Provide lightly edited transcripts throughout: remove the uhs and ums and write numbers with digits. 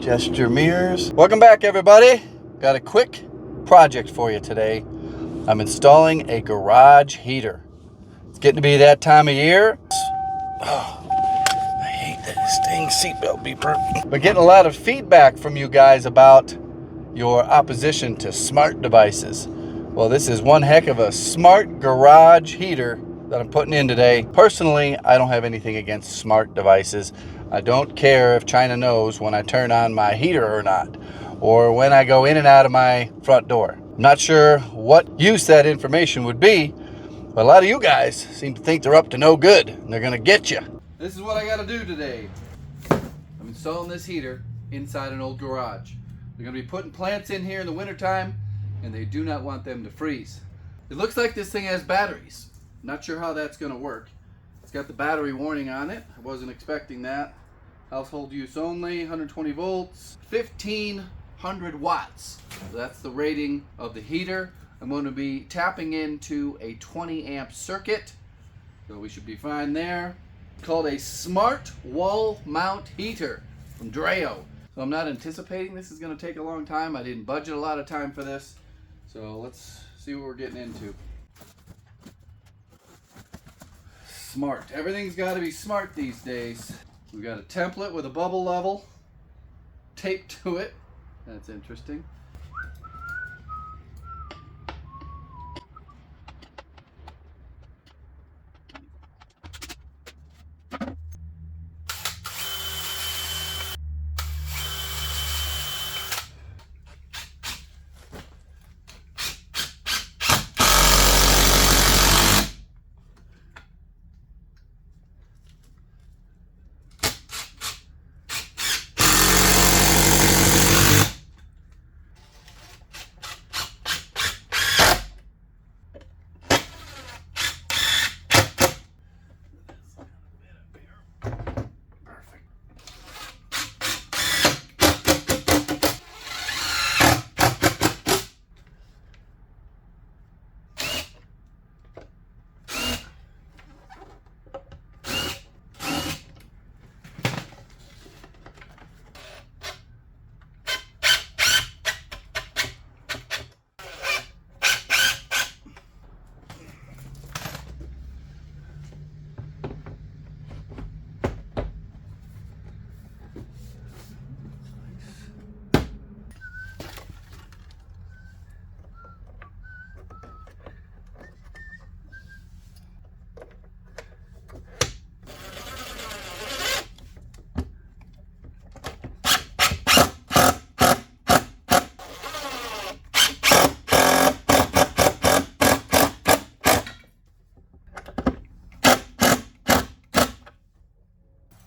Gesture mirrors. Welcome back, everybody. Got a quick project for you today. I'm installing a garage heater. It's getting to be that time of year. Oh, I hate this dang seatbelt beeper. We're getting a lot of feedback from you guys about your opposition to smart devices. Well, this is one heck of a smart garage heater that I'm putting in today. Personally, I don't have anything against smart devices. I don't care if China knows when I turn on my heater or not, or when I go in and out of my front door. I'm not sure what use that information would be, but a lot of you guys seem to think they're up to no good and they're gonna get you. This is what I gotta do today. I'm installing this heater inside an old garage. They're gonna be putting plants in here in the wintertime, and they do not want them to freeze. It looks like this thing has batteries. Not sure how that's gonna work. It's got the battery warning on it. I wasn't expecting that. Household use only, 120 volts, 1500 watts. So that's the rating of the heater. I'm going to be tapping into a 20 amp circuit, so we should be fine there. It's called a smart wall mount heater from Dreo. So I'm not anticipating this is going to take a long time. I didn't budget a lot of time for this. So let's see what we're getting into. Smart. Everything's got to be smart these days. We've got a template with a bubble level taped to it. That's interesting.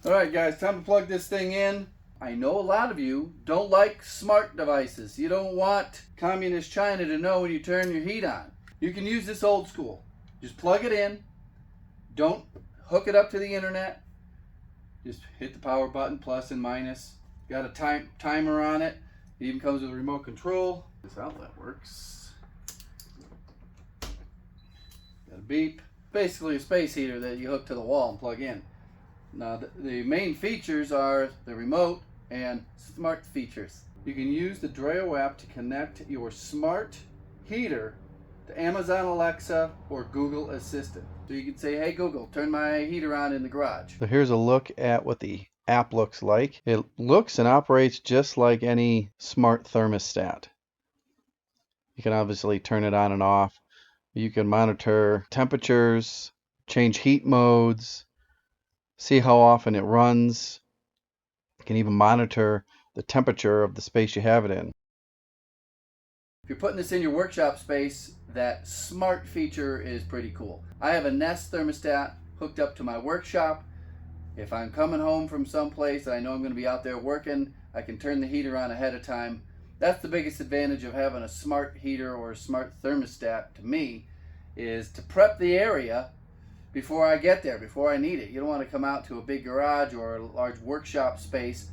Alright guys, time to plug this thing in. I know a lot of you don't like smart devices. You don't want communist China to know when you turn your heat on. You can use this old school. Just plug it in. Don't hook it up to the internet. Just hit the power button, plus and minus. Got a timer on it. It even comes with a remote control. This outlet works. Got a beep. Basically a space heater that you hook to the wall and plug in. Now the main features are the remote and smart features. You can use the Dreo app to connect your smart heater to Amazon Alexa or Google Assistant. So you can say, hey Google, turn my heater on in the garage. So here's a look at what the app looks like. It looks and operates just like any smart thermostat. You can obviously turn it on and off. You can monitor temperatures, change heat modes, see how often it runs. You can even monitor the temperature of the space you have it in. If you're putting this in your workshop space, that smart feature is pretty cool. I have a Nest thermostat hooked up to my workshop. If I'm coming home from someplace and I know I'm going to be out there working, I can turn the heater on ahead of time. That's the biggest advantage of having a smart heater or a smart thermostat to me, is to prep the area before I get there, before I need it. You don't want to come out to a big garage or a large workshop space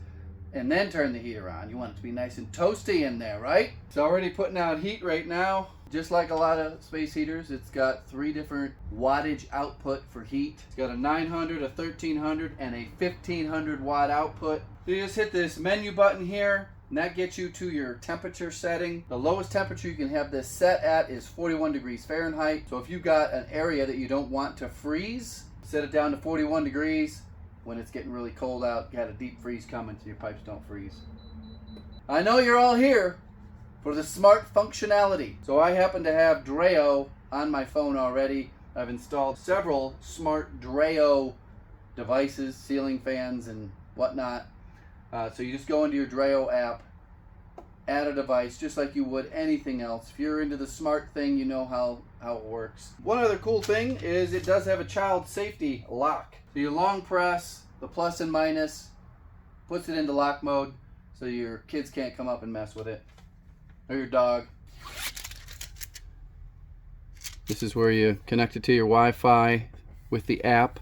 and then turn the heater on. You want it to be nice and toasty in there, right? It's already putting out heat right now. Just like a lot of space heaters, it's got 3 different wattage output for heat. It's got a 900, a 1300, and a 1500 watt output. So you just hit this menu button here, and that gets you to your temperature setting. The lowest temperature you can have this set at is 41 degrees Fahrenheit. So if you've got an area that you don't want to freeze, set it down to 41 degrees. When it's getting really cold out, you got a deep freeze coming so your pipes don't freeze. I know you're all here for the smart functionality. So I happen to have Dreo on my phone already. I've installed several smart Dreo devices, ceiling fans and whatnot. So you just go into your Dreo app, add a device just like you would anything else. If you're into the smart thing, you know how it works. One other cool thing is it does have a child safety lock. So you long press the plus and minus, puts it into lock mode so your kids can't come up and mess with it. Or your dog. This is where you connect it to your Wi-Fi with the app.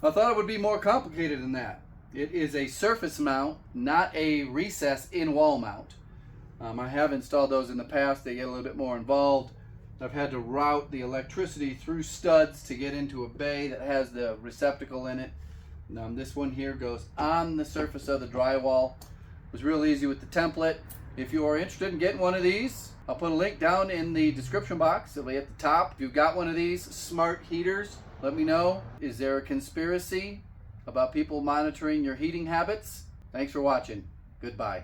I thought it would be more complicated than that. It is a surface mount, not a recess in wall mount. I have installed those in the past. They get a little bit more involved. I've had to route the electricity through studs to get into a bay that has the receptacle in it. This one here goes on the surface of the drywall. It was real easy with the template. If you are interested in getting one of these, I'll put a link down in the description box. It'll be at the top. If you've got one of these smart heaters, let me know. Is there a conspiracy about people monitoring your heating habits? Thanks for watching. Goodbye.